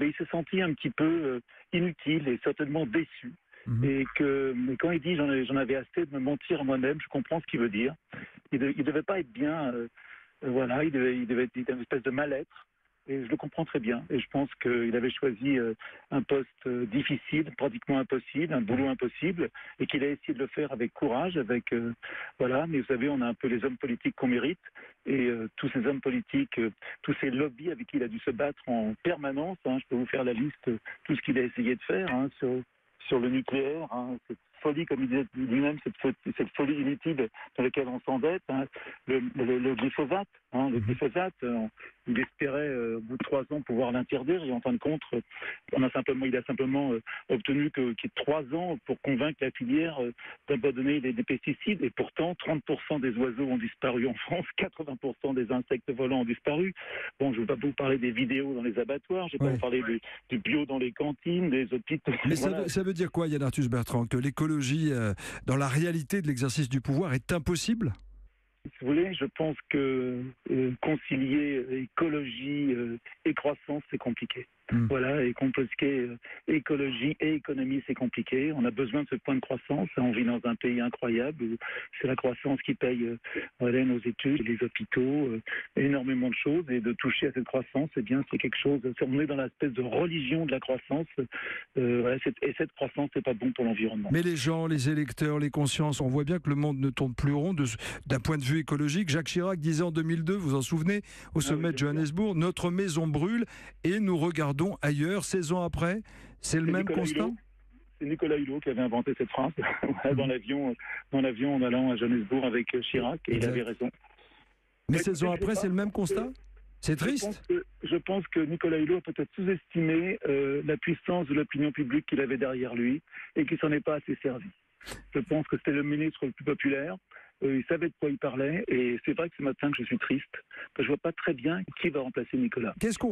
il s'est senti un petit peu inutile et certainement déçu. Et mais quand il dit j'en avais assez de me mentir à moi-même, je comprends ce qu'il veut dire. Il devait pas être bien, voilà, il devait être une espèce de mal-être. Et je le comprends très bien. Et je pense qu'il avait choisi un poste difficile, pratiquement impossible, un boulot impossible, et qu'il a essayé de le faire avec courage, avec voilà. Mais vous savez, on a un peu les hommes politiques qu'on mérite, et tous ces hommes politiques, tous ces lobbies avec qui il a dû se battre en permanence. Hein, je peux vous faire la liste, tout ce qu'il a essayé de faire sur le nucléaire. Hein, cette folie, comme il disait lui-même, cette folie inutile dans laquelle on s'endette. Hein, le glyphosate. Hein, le glyphosate, il espérait au bout de 3 ans pouvoir l'interdire et en fin de compte, il a simplement obtenu qu'il y ait 3 ans pour convaincre la filière d'abandonner des pesticides. Et pourtant, 30% des oiseaux ont disparu en France, 80% des insectes volants ont disparu. Bon, je ne vais pas vous parler des vidéos dans les abattoirs, je ne vais pas vous parler du bio dans les cantines, des hôpitaux. Mais ça veut dire quoi, Yann Arthus Bertrand? Que l'écologie, dans la réalité de l'exercice du pouvoir, est impossible? Si vous voulez, je pense que concilier écologie et croissance, c'est compliqué. Voilà, et compliquer écologie et économie, c'est compliqué. On a besoin de ce point de croissance. On vit dans un pays incroyable où c'est la croissance qui paye voilà, nos études, les hôpitaux, énormément de choses. Et de toucher à cette croissance, eh bien, c'est quelque chose. On est dans l'espèce de religion de la croissance. Voilà, et cette croissance, c'est pas bon pour l'environnement. Mais les gens, les électeurs, les consciences, on voit bien que le monde ne tourne plus rond d'un point de vue écologique. Jacques Chirac disait en 2002, vous vous en souvenez, au sommet de Johannesburg, notre maison brûle et nous regardons ailleurs. 16 ans après, c'est le même constat? C'est Nicolas Hulot qui avait inventé cette phrase dans l'avion en allant à Johannesburg avec Chirac, et il avait raison. Mais 16 ans après, c'est le même constat? C'est triste. Je pense que Nicolas Hulot a peut-être sous-estimé la puissance de l'opinion publique qu'il avait derrière lui et qu'il s'en est pas assez servi. Je pense que c'était le ministre le plus populaire. Il savait de quoi il parlait, et c'est vrai que ce matin que je suis triste, que je vois pas très bien qui va remplacer Nicolas. Qu'est-ce qu'on